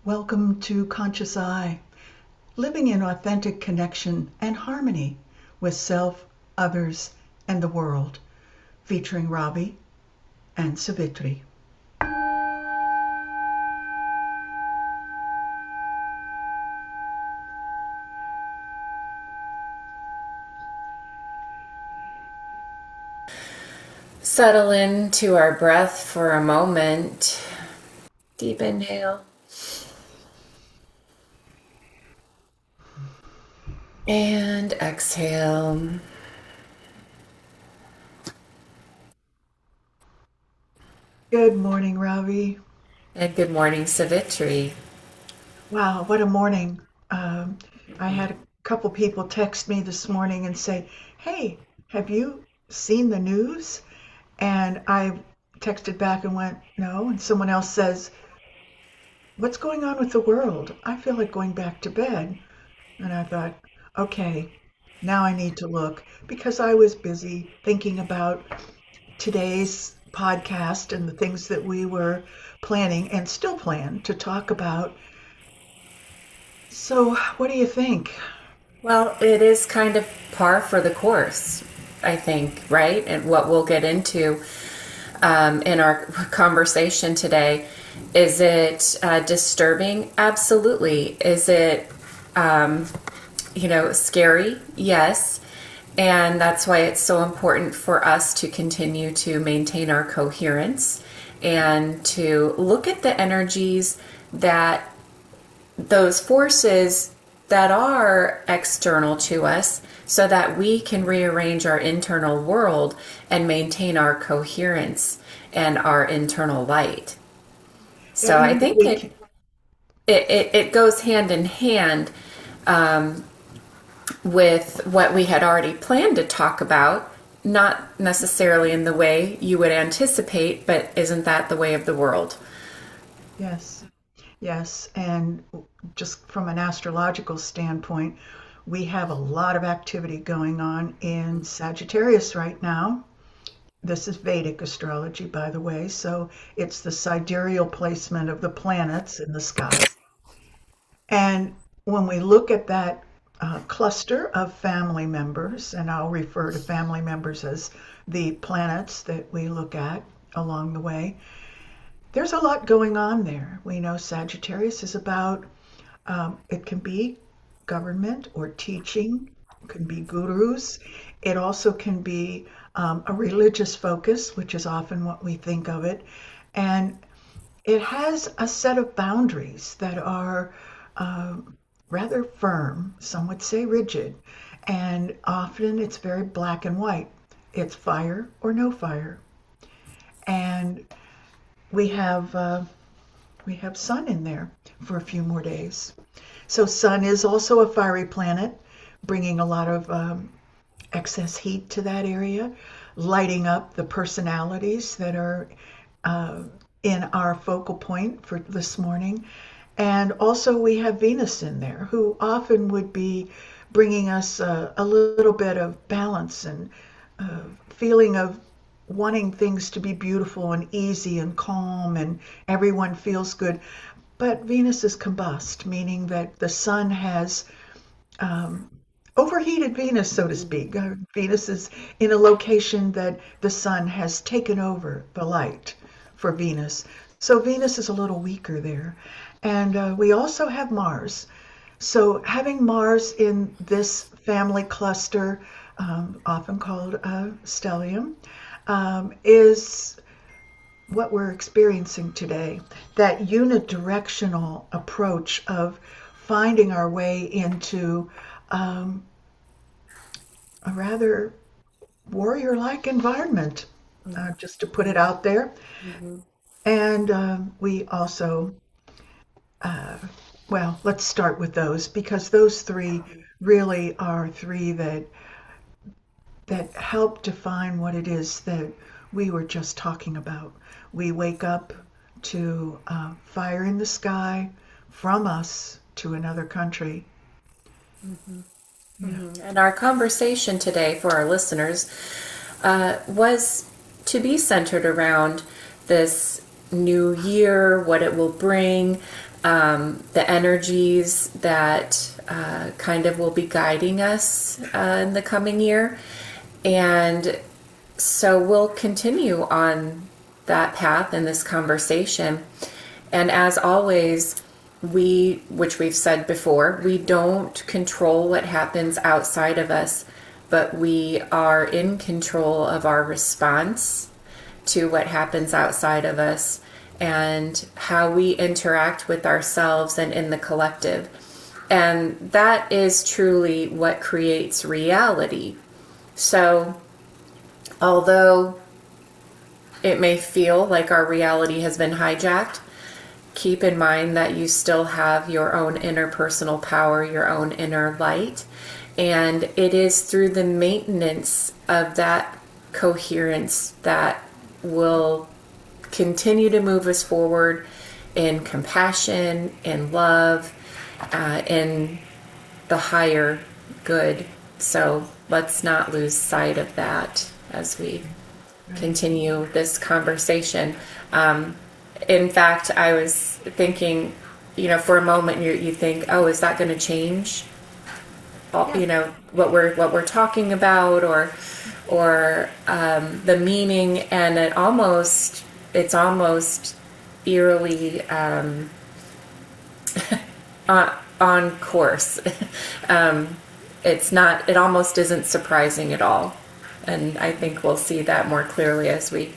Welcome to Conscious Eye, living in authentic connection and harmony with self, others, and the world, featuring Ravi and Savitri. Settle into our breath for a moment. Deep inhale. And exhale. Good morning, Ravi. And good morning, Savitri. Wow, what a morning. I had a couple people text me this morning and say, "Hey, have you seen the news?" And I texted back and went, "No." And someone else says, "What's going on with the world? I feel like going back to bed." And I thought, okay, now I need to look because I was busy thinking about today's podcast and the things that we were planning and still plan to talk about. So, what do you think? Well, it is kind of par for the course, I think, right? And what we'll get into in our conversation today. Is it disturbing? Absolutely. Is it, scary? Yes. And that's why it's so important for us to continue to maintain our coherence and to look at the energies that those forces that are external to us so that we can rearrange our internal world and maintain our coherence and our internal light. So I And think we it can, it, it goes hand in hand with what we had already planned to talk about, not necessarily in the way you would anticipate, but isn't that the way of the world? yes, yes. And just from an astrological standpoint, we have a lot of activity going on in Sagittarius right now. This is Vedic astrology, by the way, so it's the sidereal placement of the planets in the sky. And when we look at that cluster of family members, and I'll refer to family members as the planets that we look at along the way, there's a lot going on there. We know Sagittarius is about, it can be government or teaching, it can be gurus. It also can be a religious focus, which is often what we think of it. And it has a set of boundaries that are uh, rather firm, some would say rigid, and often it's very black and white. It's fire or no fire. And we have Sun in there for a few more days. So Sun is also a fiery planet, bringing a lot of excess heat to that area, lighting up the personalities that are uh, in our focal point for this morning. And also, we have Venus in there, who often would be bringing us a little bit of balance and feeling of wanting things to be beautiful and easy and calm and everyone feels good. But Venus is combust, meaning that the sun has um, overheated Venus, so to speak. Venus is in a location that the sun has taken over the light for Venus. So Venus is a little weaker there. And we also have Mars. So having Mars in this family cluster, often called stellium, is what we're experiencing today. That unidirectional approach of finding our way into um, a rather warrior like environment, just to put it out there. Mm-hmm. And we also, uh, well, let's start with those because those three really are three that help define what it is that we were just talking about. We wake up to fire in the sky from us to another country. Mm-hmm. Yeah. Mm-hmm. And our conversation today for our listeners was to be centered around this new year, what it will bring, the energies that kind of will be guiding us in the coming year. And so we'll continue on that path in this conversation. And as always, which we've said before, we don't control what happens outside of us, but we are in control of our response to what happens outside of us and how we interact with ourselves and in the collective. And that is truly what creates reality. So, although it may feel like our reality has been hijacked, keep in mind that you still have your own interpersonal power, your own inner light. And it is through the maintenance of that coherence that will continue to move us forward in compassion, in love, in the higher good. So let's not lose sight of that as we continue this conversation. In fact, I was thinking, for a moment you think, oh, is that going to change? What we're talking about, or the meaning, and it's almost eerily on course. It almost isn't surprising at all. And I think we'll see that more clearly as we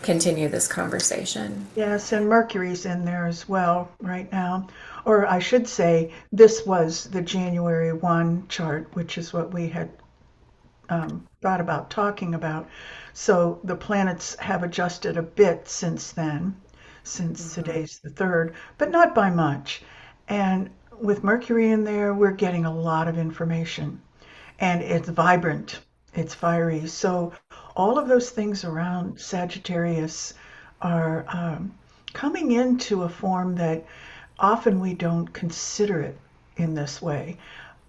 continue this conversation. Yes, and Mercury's in there as well right now. Or I should say, this was the January 1 chart, which is what we had thought about talking about. So the planets have adjusted a bit since then, since today's the 3rd, but not by much. And with Mercury in there, we're getting a lot of information. And it's vibrant, it's fiery. So all of those things around Sagittarius are coming into a form that often we don't consider it in this way,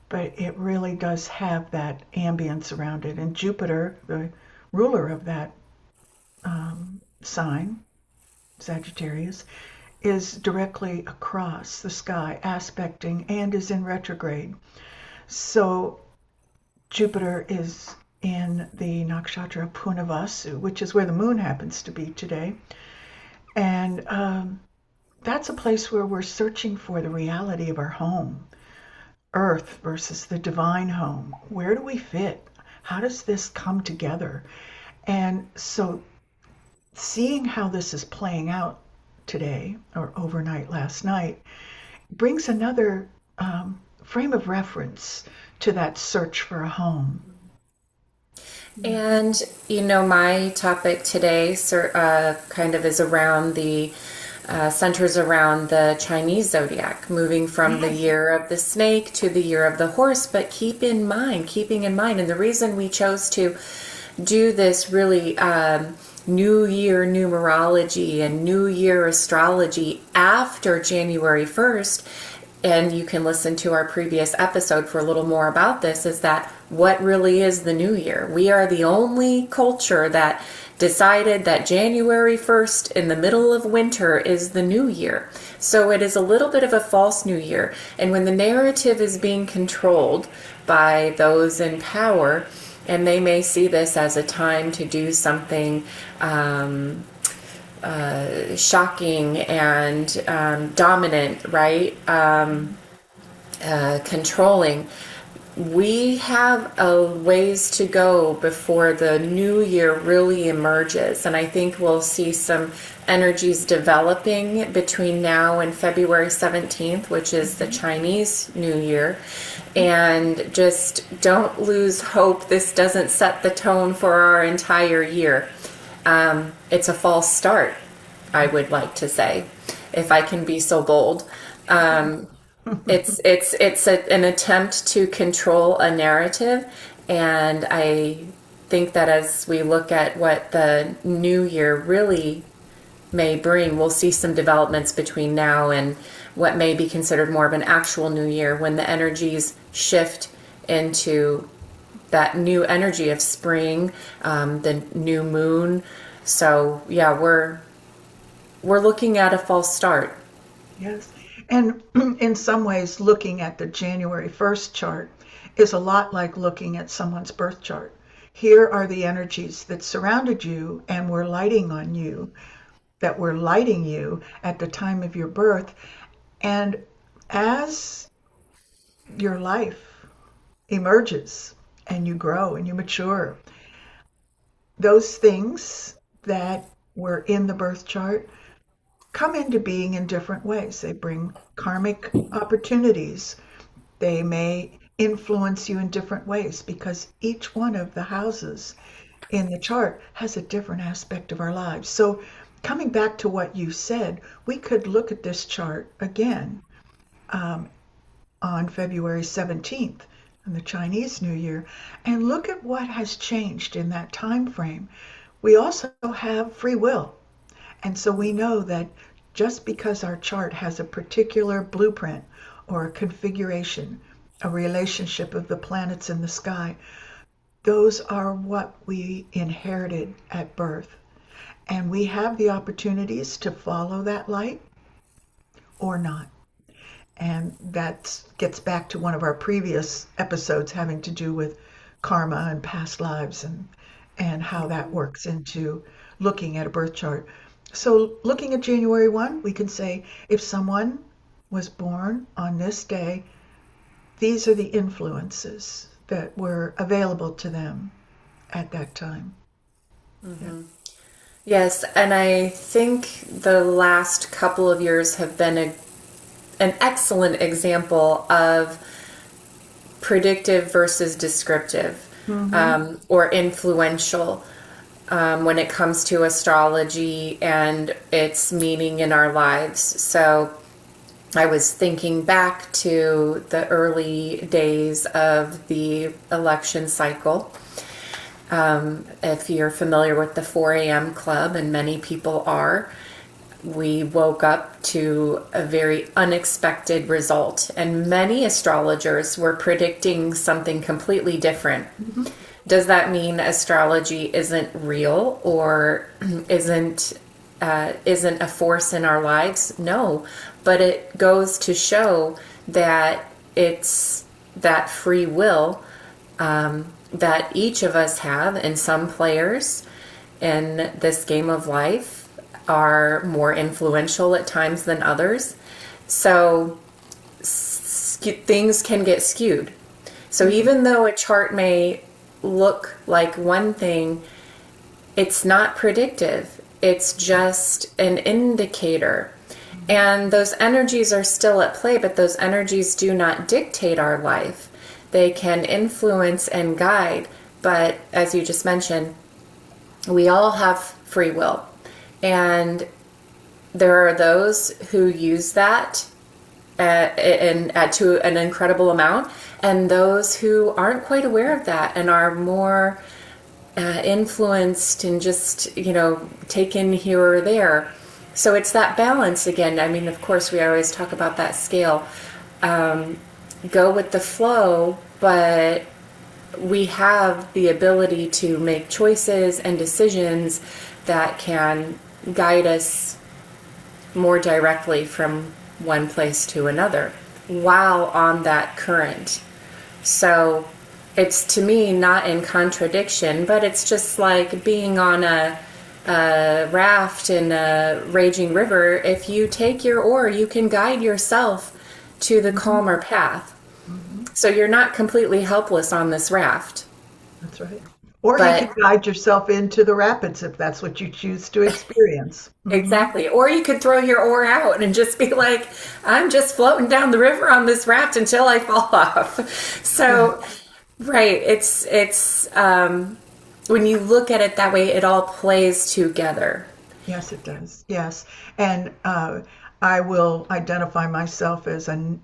but it really does have that ambience around it. And Jupiter, the ruler of that sign, Sagittarius, is directly across the sky, aspecting, and is in retrograde. So Jupiter is in the Nakshatra Punavasu, which is where the moon happens to be today. And that's a place where we're searching for the reality of our home, Earth versus the divine home. Where do we fit? How does this come together? And so seeing how this is playing out today, or overnight last night, brings another frame of reference to that search for a home. And, my topic today kind of is around centers around the Chinese zodiac, moving from the year of the snake to the year of the horse. But keeping in mind, and the reason we chose to do this really New Year numerology and New Year astrology after January 1st, and you can listen to our previous episode for a little more about this, is that what really is the new year? We are the only culture that decided that January 1st in the middle of winter is the new year. So it is a little bit of a false new year. And when the narrative is being controlled by those in power, and they may see this as a time to do something shocking and dominant, right? Controlling. We have a ways to go before the new year really emerges. And I think we'll see some energies developing between now and February 17th, which is the Chinese New Year. And just don't lose hope. This doesn't set the tone for our entire year. It's a false start, I would like to say, if I can be so bold. It's an attempt to control a narrative, and I think that as we look at what the new year really may bring, we'll see some developments between now and what may be considered more of an actual new year, when the energies shift into that new energy of spring, the new moon. So yeah, we're looking at a false start. Yes. And in some ways, looking at the January 1st chart is a lot like looking at someone's birth chart. Here are the energies that surrounded you and were lighting on you, that were lighting you at the time of your birth. And as your life emerges and you grow and you mature, those things that were in the birth chart come into being in different ways. They bring karmic opportunities. They may influence you in different ways because each one of the houses in the chart has a different aspect of our lives. So, coming back to what you said, we could look at this chart again um, on February 17th, in the Chinese New Year, and look at what has changed in that time frame. We also have free will. And so we know that just because our chart has a particular blueprint or a configuration, a relationship of the planets in the sky, those are what we inherited at birth. And we have the opportunities to follow that light or not. And that gets back to one of our previous episodes having to do with karma and past lives and how that works into looking at a birth chart. So, looking at January 1, we can say if someone was born on this day, these are the influences that were available to them at that time. Yeah. Yes, and I think the last couple of years have been an excellent example of predictive versus descriptive, Mm-hmm. or influential, when it comes to astrology and its meaning in our lives. So I was thinking back to the early days of the election cycle. If you're familiar with the 4 a.m. club, and many people are, we woke up to a very unexpected result, and many astrologers were predicting something completely different. Mm-hmm. Does that mean astrology isn't real or isn't a force in our lives? No, but it goes to show that it's that free will, that each of us have, and some players in this game of life are more influential at times than others. So things can get skewed. So even though a chart may look like one thing, it's not predictive. It's just an indicator. And those energies are still at play, but those energies do not dictate our life. They can influence and guide, but as you just mentioned, we all have free will. And there are those who use that to an incredible amount, and those who aren't quite aware of that and are more influenced and just, taken here or there. So it's that balance again. I mean, of course, we always talk about that scale. Go with the flow, but we have the ability to make choices and decisions that can guide us more directly from one place to another while on that current. So it's, to me, not in contradiction, but it's just like being on a raft in a raging river. If you take your oar, you can guide yourself to the Mm-hmm. calmer path. Mm-hmm. So you're not completely helpless on this raft. That's right. Or you But could guide yourself into the rapids if that's what you choose to experience. Mm-hmm. exactly. Or you could throw your oar out and just be like, I'm just floating down the river on this raft until I fall off. Right. So, right. It's when you look at it that way, it all plays together. Yes, it does. Yes. And I will identify myself as an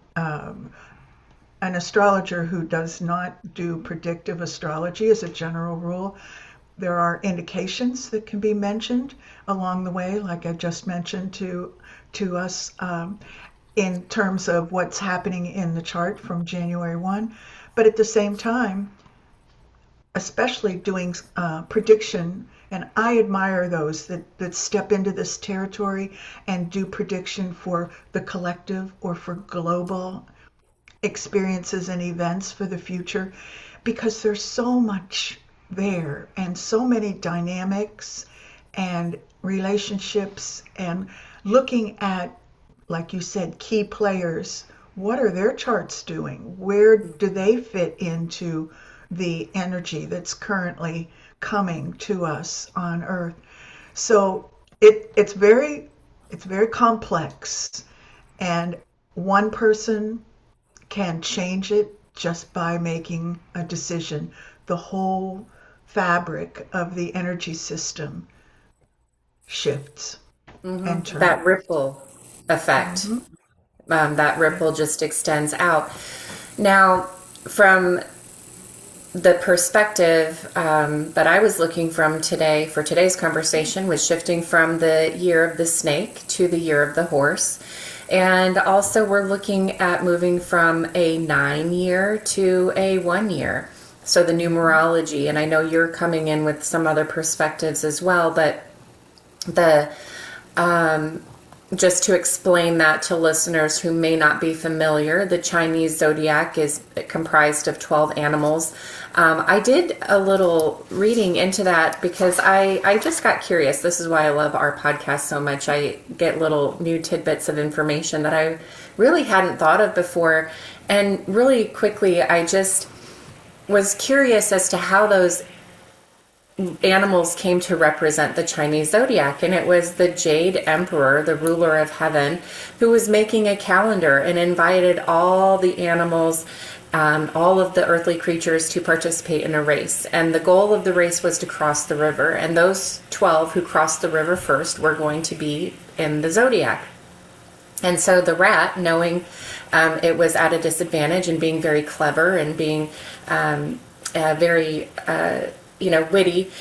astrologer who does not do predictive astrology as a general rule. There are indications that can be mentioned along the way, like I just mentioned to us in terms of what's happening in the chart from January 1. But at the same time, especially doing prediction And I admire those that step into this territory and do prediction for the collective or for global experiences and events for the future, because there's so much there and so many dynamics and relationships, and looking at, like you said, key players. What are their charts doing? Where do they fit into the energy that's currently coming to us on Earth? So it's very complex, and one person can change it just by making a decision. The whole fabric of the energy system shifts and That turns. ripple effect, that ripple just extends out. Now, from the perspective that I was looking from today for today's conversation was shifting from the year of the snake to the year of the horse. And also we're looking at moving from a 9-year to a 1-year. So the numerology, and I know you're coming in with some other perspectives as well, but the just to explain that to listeners who may not be familiar, the Chinese zodiac is comprised of 12 animals. I did a little reading into that because I just got curious. This is why I love our podcast so much. I get little new tidbits of information that I really hadn't thought of before. And really quickly, I just was curious as to how those animals came to represent the Chinese zodiac, and it was the Jade Emperor, the ruler of heaven, who was making a calendar and invited all the animals, all of the earthly creatures to participate in a race. And the goal of the race was to cross the river, and those 12 who crossed the river first were going to be in the zodiac. And so the rat, knowing it was at a disadvantage and being very clever and being very witty,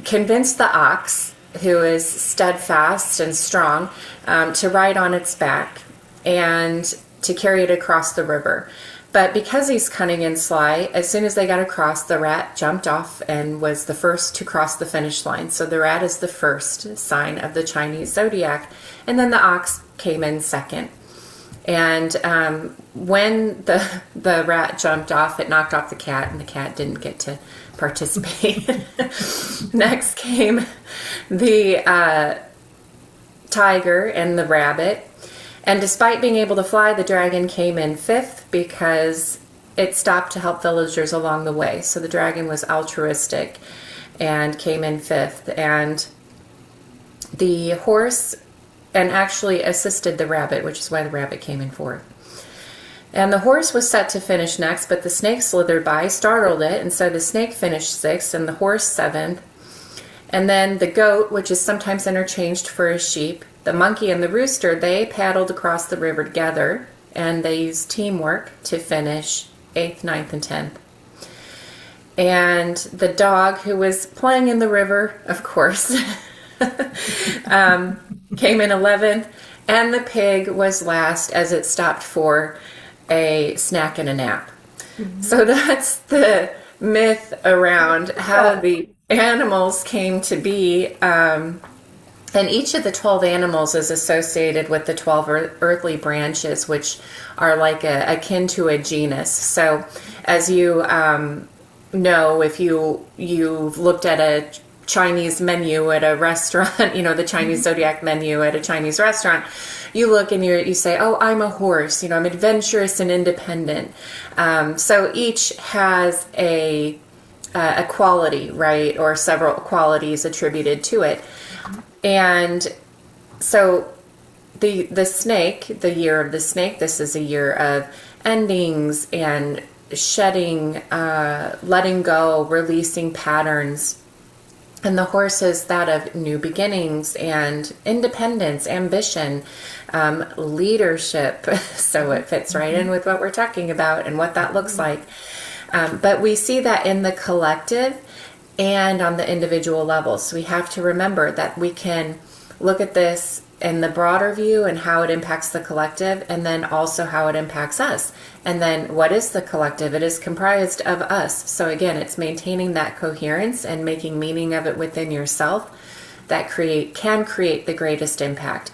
convinced the ox, who is steadfast and strong, to ride on its back and to carry it across the river. But because he's cunning and sly, as soon as they got across, the rat jumped off and was the first to cross the finish line. So the rat is the first sign of the Chinese zodiac. And then the ox came in second. And when the rat jumped off, it knocked off the cat, and the cat didn't get to participate. Next came the tiger and the rabbit. And despite being able to fly, the dragon came in fifth because it stopped to help villagers along the way. So the dragon was altruistic and came in fifth. And the horse and actually assisted the rabbit, which is why the rabbit came in fourth. And the horse was set to finish next, but the snake slithered by, startled it, and so the snake finished sixth and the horse seventh. And then the goat, which is sometimes interchanged for a sheep, the monkey and the rooster, they paddled across the river together, and they used teamwork to finish 8th, ninth, and 10th. And the dog, who was playing in the river, of course, came in 11th, and the pig was last as it stopped for a snack and a nap. Mm-hmm. So that's the myth around how the animals came to be. And each of the 12 animals is associated with the 12 earthly branches, which are like akin to a genus. So as you know, if you've looked at a Chinese menu at a restaurant, the Chinese zodiac menu at a Chinese restaurant, you look and you say, oh, I'm a horse, I'm adventurous and independent. So each has a quality, right, or several qualities attributed to it. And so the snake, the year of the snake, this is a year of endings and shedding, letting go, releasing patterns. And the horse is that of new beginnings and independence, ambition, leadership. So it fits right in with what we're talking about and what that looks like. But we see that in the collective and on the individual level. So we have to remember that we can look at this in the broader view and how it impacts the collective, and then also how it impacts us. And then what is the collective? It is comprised of us. So again, it's maintaining that coherence and making meaning of it within yourself that can create the greatest impact.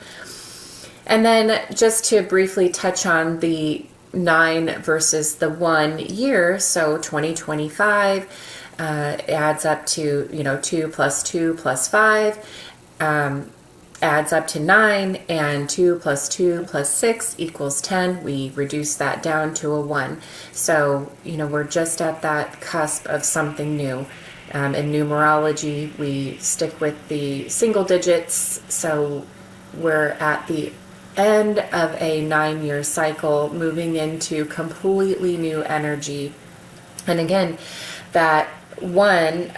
And then just to briefly touch on the 9 versus the 1 year, so 2025 adds up to 2 plus 2 plus 5, adds up to 9, and 2 plus 2 plus 6 equals 10. We reduce that down to a 1. So, we're just at that cusp of something new. In numerology, we stick with the single digits, so we're at the end of a 9-year cycle, moving into completely new energy. And again, that 1,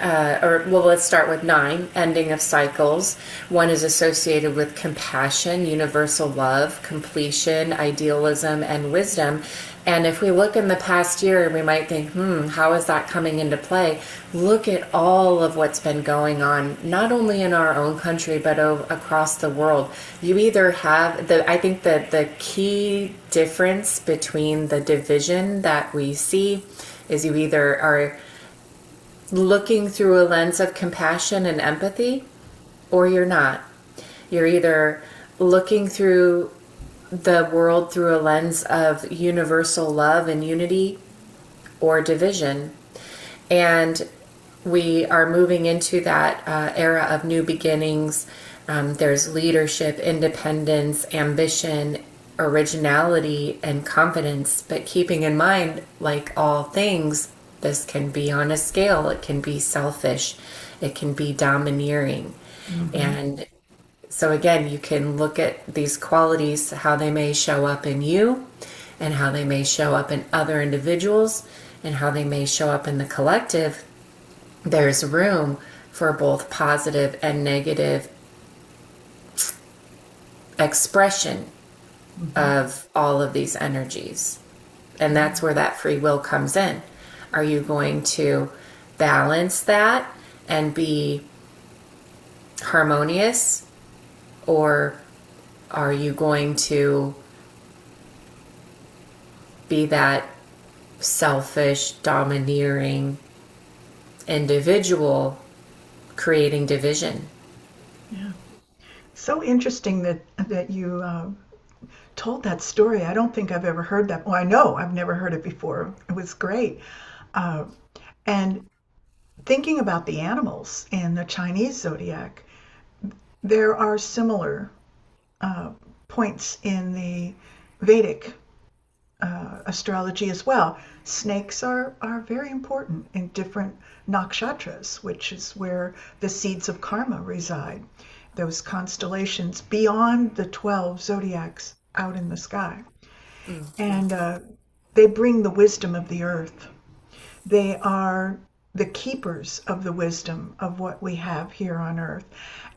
let's start with 9, ending of cycles. 1 is associated with compassion, universal love, completion, idealism, and wisdom. And if we look in the past year, we might think, how is that coming into play? Look at all of what's been going on, not only in our own country, but across the world. You either have, I think that the key difference between the division that we see is you either are looking through a lens of compassion and empathy, or you're not. You're either looking through the world through a lens of universal love and unity, or division. And we are moving into that era of new beginnings. There's leadership, independence, ambition, originality, and confidence. But keeping in mind, like all things, this can be on a scale. It can be selfish. It can be domineering. Mm-hmm. And so again, you can look at these qualities, how they may show up in you, and how they may show up in other individuals, and how they may show up in the collective. There's room for both positive and negative expression of all of these energies. And that's where that free will comes in. Are you going to balance that and be harmonious? Or are you going to be that selfish, domineering individual creating division? Yeah. So interesting that you told that story. I don't think I've ever heard that. Well, I know I've never heard it before. It was great. And thinking about the animals in the Chinese zodiac, there are similar points in the Vedic astrology as well. Snakes are very important in different Nakshatras, which is where the seeds of karma reside. Those constellations beyond the 12 zodiacs out in the sky. Mm-hmm. And they bring the wisdom of the earth. They are the keepers of the wisdom of what we have here on earth.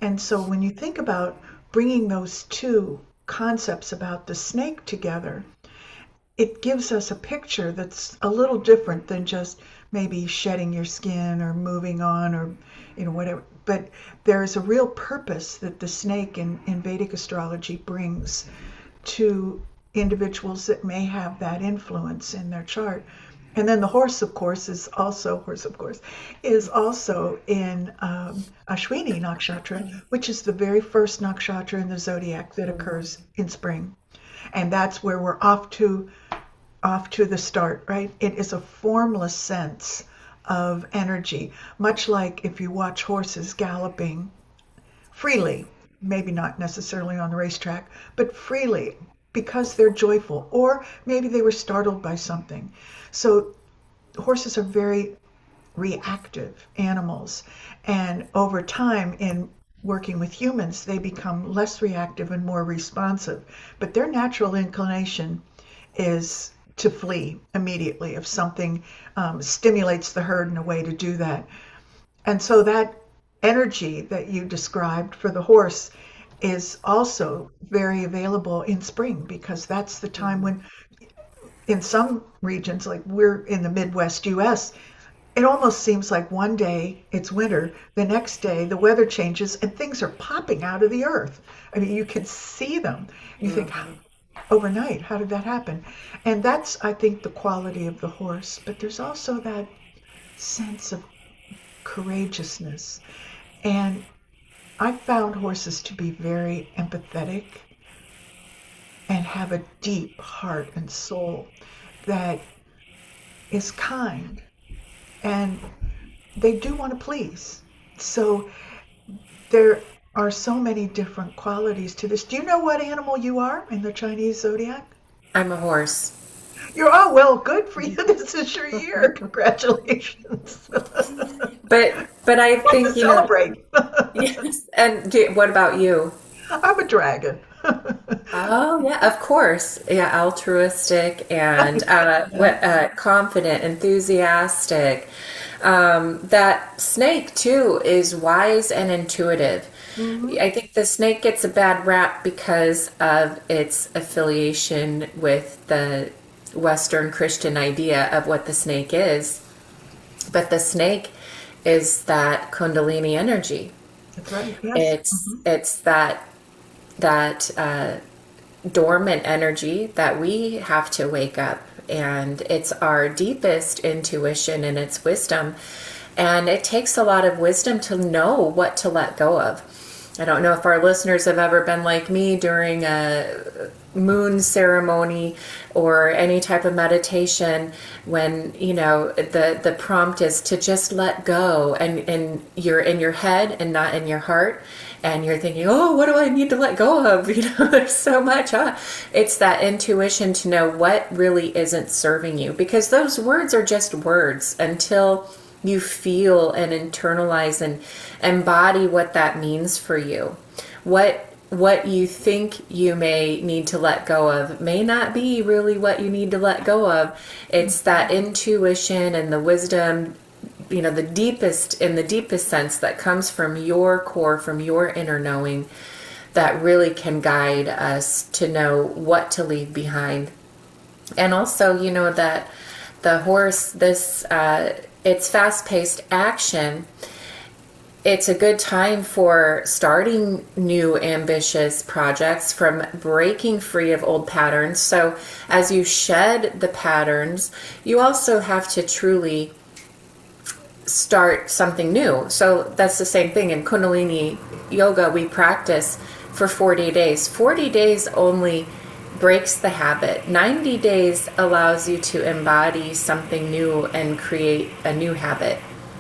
And so when you think about bringing those two concepts about the snake together, it gives us a picture that's a little different than just maybe shedding your skin or moving on or whatever. But there's a real purpose that the snake in Vedic astrology brings to individuals that may have that influence in their chart. And then the horse, of course, is also in Ashwini Nakshatra, which is the very first nakshatra in the zodiac that occurs in spring. And that's where we're off to the start, right? It is a formless sense of energy, much like if you watch horses galloping freely, maybe not necessarily on the racetrack, but freely, because they're joyful, or maybe they were startled by something. So horses are very reactive animals, and over time in working with humans, they become less reactive and more responsive. But their natural inclination is to flee immediately if something stimulates the herd in a way to do that. And so that energy that you described for the horse is also very available in spring, because that's the time when, in some regions, like we're in the Midwest US, it almost seems like one day it's winter, the next day the weather changes and things are popping out of the earth. I mean, you can see them. You think, Mhm. overnight, how did that happen? And that's, I think, the quality of the horse. But there's also that sense of courageousness. And I found horses to be very empathetic and have a deep heart and soul that is kind. And they do want to please. So there are so many different qualities to this. Do you know what animal you are in the Chinese zodiac? I'm a horse. You're, oh, well, good for you. This is your year. Congratulations. But I What to think, celebrate? yes. And what about you? I'm a dragon. Oh, yeah, of course. Yeah, altruistic and confident, enthusiastic. That snake, too, is wise and intuitive. Hmm. I think the snake gets a bad rap because of its affiliation with the Western Christian idea of what the snake is. But the snake is that Kundalini energy. That's right. Yes. It's that dormant energy that we have to wake up, and it's our deepest intuition and its wisdom, and it takes a lot of wisdom to know what to let go of. I don't know if our listeners have ever been like me during a moon ceremony or any type of meditation when the prompt is to just let go, and you're in your head and not in your heart, and you're thinking, oh, what do I need to let go of? There's so much. It's that intuition to know what really isn't serving you, because those words are just words until you feel and internalize and embody what that means for you. What you think you may need to let go of may not be really what you need to let go of. It's that intuition and the wisdom, in the deepest sense, that comes from your core, from your inner knowing, that really can guide us to know what to leave behind. And also, that the horse, it's fast-paced action. It's a good time for starting new ambitious projects, from breaking free of old patterns. So as you shed the patterns, you also have to truly start something new. So that's the same thing in Kundalini yoga. We practice for 40 days. 40 days only breaks the habit. 90 days allows you to embody something new and create a new habit.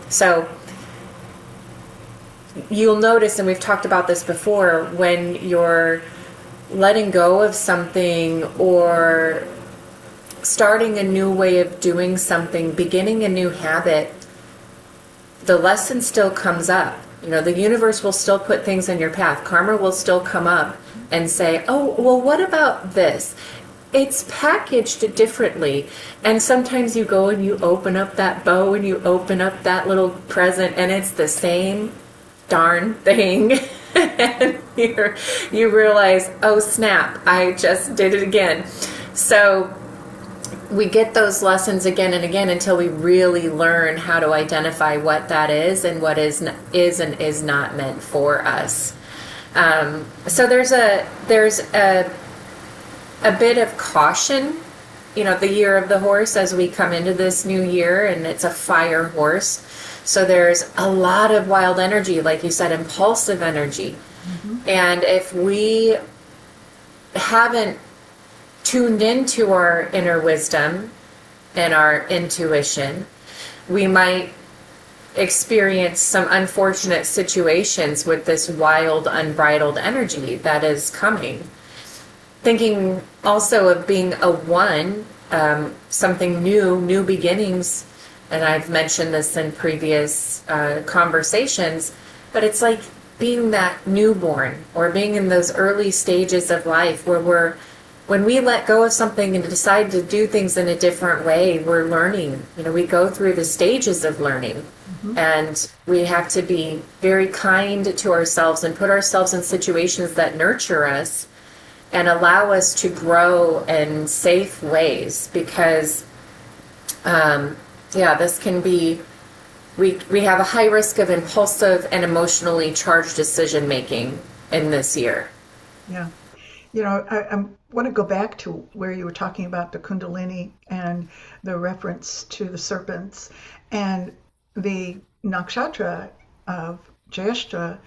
So you'll notice, and we've talked about this before, when you're letting go of something or starting a new way of doing something, beginning a new habit, the lesson still comes up. The universe will still put things in your path. Karma will still come up and say, oh, well, what about this? It's packaged differently. And sometimes you go and you open up that bow and you open up that little present, and it's the same darn thing. And you realize, oh snap, I just did it again. So we get those lessons again and again until we really learn how to identify what that is and what is and is not meant for us. So there's a bit of caution, the year of the horse, as we come into this new year, and it's a fire horse. So there's a lot of wild energy, like you said, impulsive energy. Mm-hmm. And if we haven't tuned into our inner wisdom and our intuition, we might experience some unfortunate situations with this wild, unbridled energy that is coming. Thinking also of being a one, something new beginnings. And I've mentioned this in previous conversations, but it's like being that newborn, or being in those early stages of life where when we let go of something and decide to do things in a different way, we're learning. We go through the stages of learning. Mm-hmm. And we have to be very kind to ourselves and put ourselves in situations that nurture us and allow us to grow in safe ways, because this can be we have a high risk of impulsive and emotionally charged decision making in this year. Yeah. I want to go back to where you were talking about the Kundalini and the reference to the serpents and the nakshatra of Jyeshtha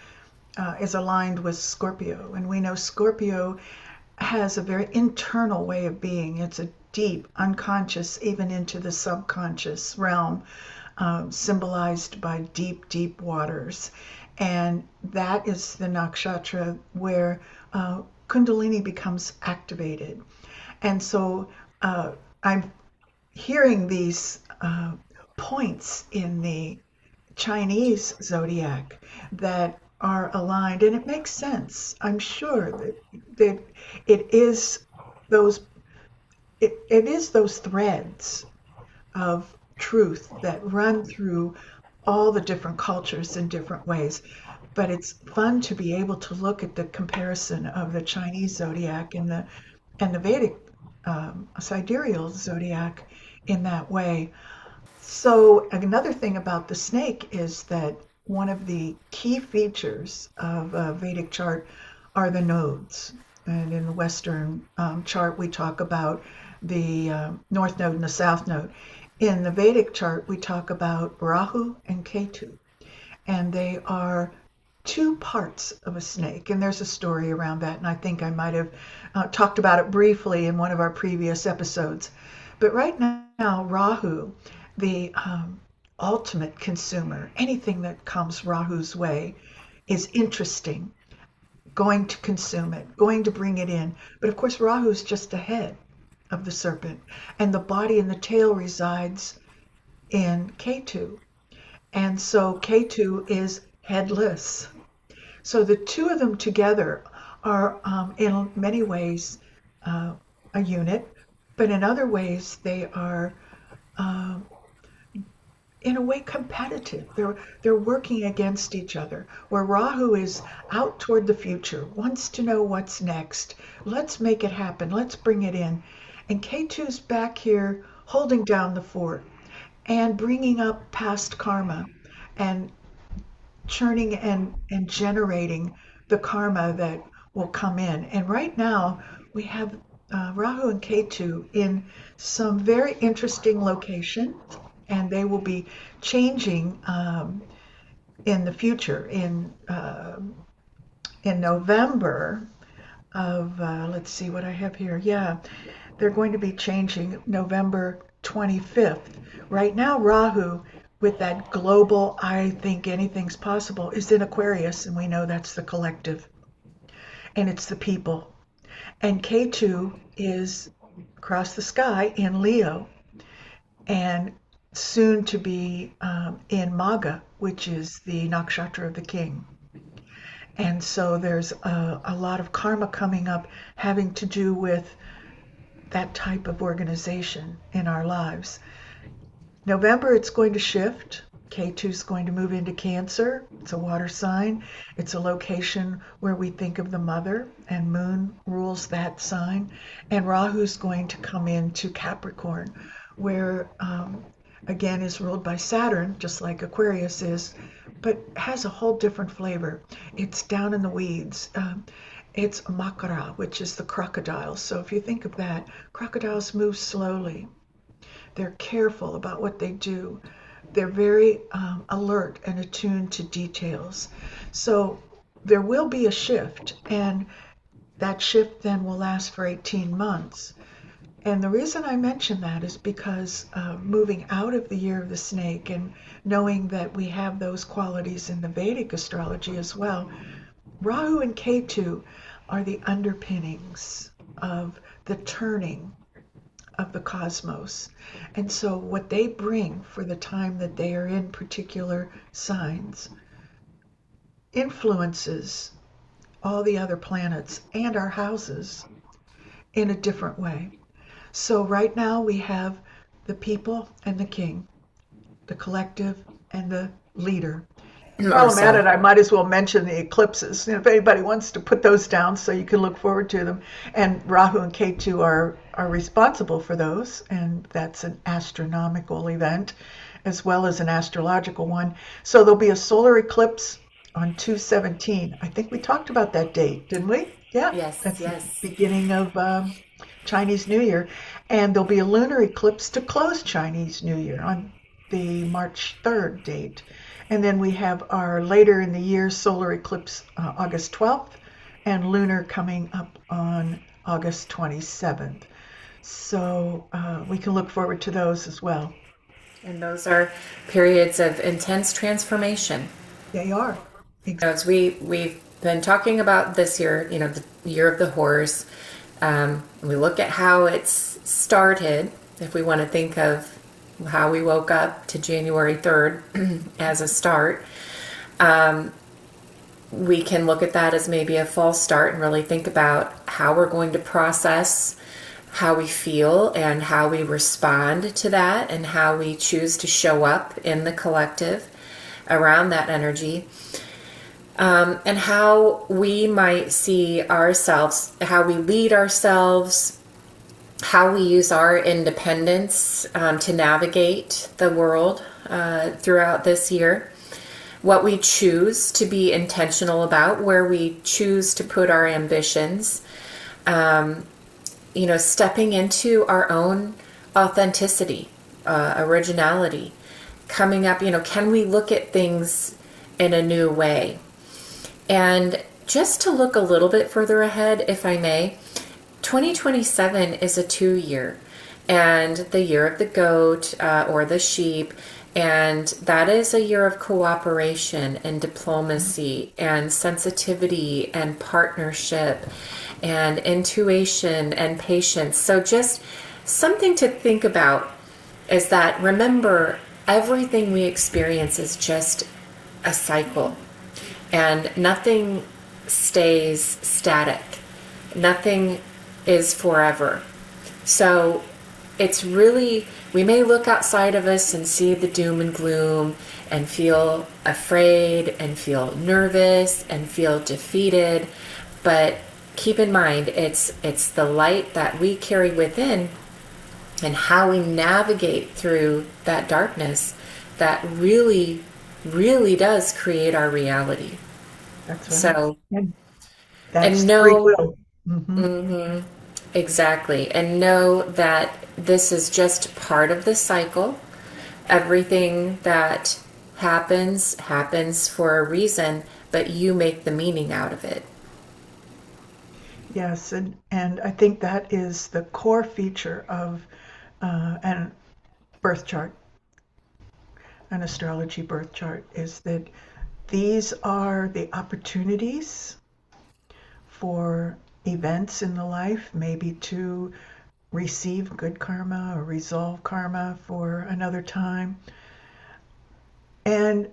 is aligned with Scorpio. And we know Scorpio has a very internal way of being. It's a deep, unconscious, even into the subconscious realm, symbolized by deep, deep waters. And that is the nakshatra where Kundalini becomes activated. And so I'm hearing these points in the Chinese zodiac that are aligned, and it makes sense. I'm sure that it is those it is those threads of truth that run through all the different cultures in different ways. But it's fun to be able to look at the comparison of the Chinese zodiac and the Vedic sidereal zodiac in that way. So another thing about the snake is that one of the key features of a Vedic chart are the nodes. And in the Western chart, we talk about the North Node and the South Node. In the Vedic chart, we talk about Rahu and Ketu, and they are two parts of a snake. And there's a story around that, and I think I might have talked about it briefly in one of our previous episodes. But right now, Rahu, the ultimate consumer, anything that comes Rahu's way is interesting, going to consume it, going to bring it in. But of course, Rahu is just the head of the serpent, and the body and the tail resides in Ketu. And so Ketu is headless. So the two of them together are, in many ways, a unit, but in other ways, they are, uh, in a way, competitive. They're working against each other. Where Rahu is out toward the future, wants to know what's next. Let's make it happen. Let's bring it in. And Ketu's back here holding down the fort and bringing up past karma and churning and generating the karma that will come in. And right now, we have Rahu and Ketu in some very interesting locations, and they will be changing in the future. In November of, let's see what I have here. Yeah, they're going to be changing November 25th. Right now, Rahu, with that global, I think anything's possible, is in Aquarius, and we know that's the collective, and it's the people. And K2 is across the sky in Leo, and soon to be in Maga, which is the nakshatra of the king. And so there's a lot of karma coming up having to do with that type of organization in our lives. November, it's going to shift. K2 is going to move into Cancer. It's a water sign. It's a location where we think of the mother, and Moon rules that sign. And Rahu's going to come into Capricorn, where again is ruled by Saturn, just like Aquarius is, but has a whole different flavor. It's down in the weeds. It's Makara, which is the crocodile. So if you think of that, crocodiles move slowly. They're careful about what they do. They're very alert and attuned to details. So there will be a shift, and that shift then will last for 18 months. And the reason I mention that is because moving out of the year of the snake and knowing that we have those qualities in the Vedic astrology as well, Rahu and Ketu are the underpinnings of the turning of the cosmos. And so what they bring for the time that they are in particular signs influences all the other planets and our houses in a different way. So right now we have the people and the king, the collective and the leader. While I'm at it, I might as well mention the eclipses. If anybody wants to put those down so you can look forward to them. And Rahu and Ketu are responsible for those, and that's an astronomical event. as well as an astrological one. So there'll be a solar eclipse on 2/17. I think we talked about that date, didn't we? Yeah, Yes, that's the yes. beginning of Chinese New Year. And there'll be a lunar eclipse to close Chinese New Year on the March 3rd date. And then we have our later in the year solar eclipse August 12th and lunar coming up on August 27th. So we can look forward to those as well. And those are periods of intense transformation. They are. As we've been talking about this year, the year of the horse. We look at how it's started. If we want to think of how we woke up to January 3rd as a start, we can look at that as maybe a false start and really think about how we're going to process how we feel and how we respond to that and how we choose to show up in the collective around that energy. And how we might see ourselves, how we lead ourselves, how we use our independence to navigate the world throughout this year, what we choose to be intentional about, where we choose to put our ambitions, stepping into our own authenticity, originality, coming up, can we look at things in a new way? And just to look a little bit further ahead, if I may, 2027 is a 2-year, and the year of the goat or the sheep, and that is a year of cooperation and diplomacy and sensitivity and partnership and intuition and patience. So just something to think about is that, remember, everything we experience is just a cycle. And nothing stays static. Nothing is forever. So it's really, we may look outside of us and see the doom and gloom and feel afraid and feel nervous and feel defeated. But keep in mind, it's the light that we carry within and how we navigate through that darkness that really does create our reality. That's right. So, And and that's free know, will. Hmm. exactly, and know that this is just part of the cycle. Everything that happens for a reason, but you make the meaning out of it. Yes, and I think that is the core feature of an birth chart, an astrology birth chart, is that these are the opportunities for events in the life, maybe to receive good karma or resolve karma for another time. And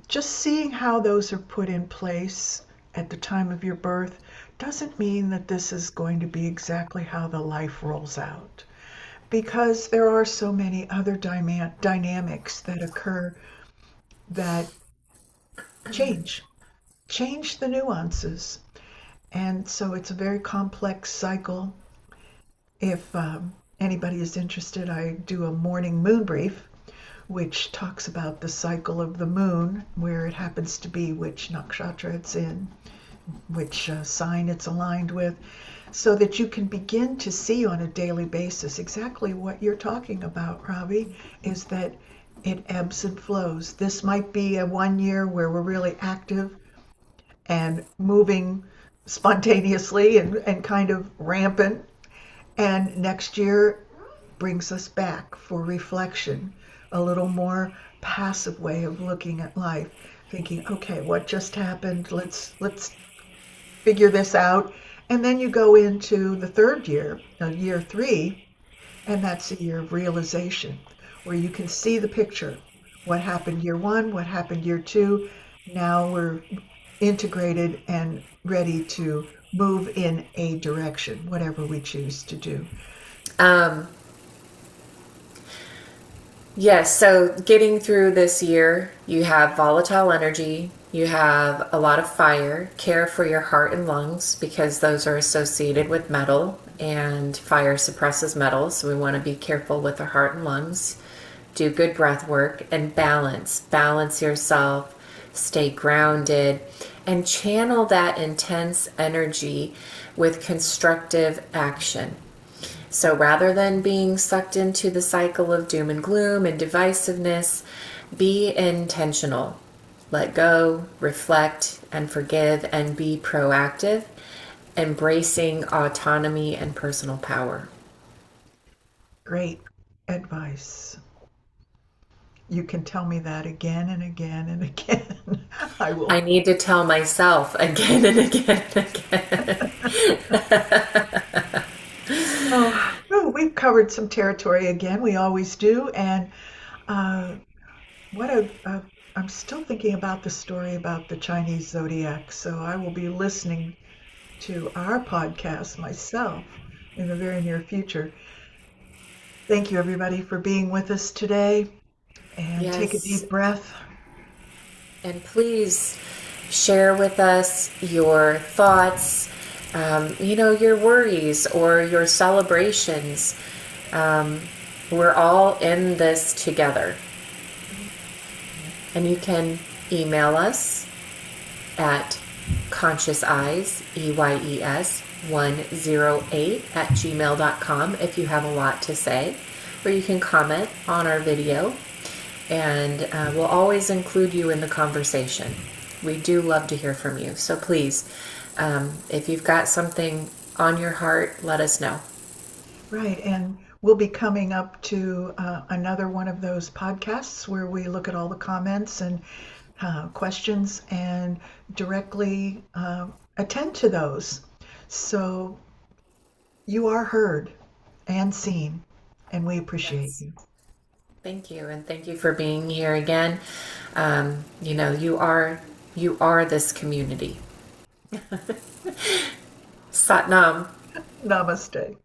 just seeing how those are put in place at the time of your birth doesn't mean that this is going to be exactly how the life rolls out, because there are so many other dynamics that occur that change, change the nuances. And so it's a very complex cycle. If anybody is interested, I do a morning moon brief, which talks about the cycle of the moon, where it happens to be, which nakshatra it's in, which sign it's aligned with, so that you can begin to see on a daily basis exactly what you're talking about, Ravi, is that it ebbs and flows. This might be a 1 year where we're really active and moving spontaneously and kind of rampant. And next year brings us back for reflection, a little more passive way of looking at life, thinking, okay, what just happened? Let's figure this out. And then you go into the third year, year 3, and that's a year of realization, where you can see the picture. What happened year 1, what happened year 2. Now we're integrated and ready to move in a direction, whatever we choose to do. Um, yes, so getting through this year, you have volatile energy, you have a lot of fire, care for your heart and lungs because those are associated with metal and fire suppresses metal, so we want to be careful with our heart and lungs. do good breath work, and balance yourself, stay grounded, and channel that intense energy with constructive action. So rather than being sucked into the cycle of doom and gloom and divisiveness, be intentional. Let go, reflect, and forgive, and be proactive, embracing autonomy and personal power. Great advice. You can tell me that again and again and again. I will. I need to tell myself again and again and again. Oh, we've covered some territory again. We always do. And uh, what I'm still thinking about the story about the Chinese Zodiac. So I will be listening to our podcast myself in the very near future. Thank you, everybody, for being with us today. And take a Yes. deep breath. And please share with us your thoughts, your worries or your celebrations. We're all in this together. And you can email us at consciouseyes, EYES 108 at gmail.com if you have a lot to say, or you can comment on our video, and we'll always include you in the conversation. We do love to hear from you, so please, if you've got something on your heart, let us know. Right. And we'll be coming up to another one of those podcasts where we look at all the comments and questions and directly attend to those. So you are heard and seen, and we appreciate Yes. you. Thank you, and thank you for being here again. You are this community. Satnam. Namaste.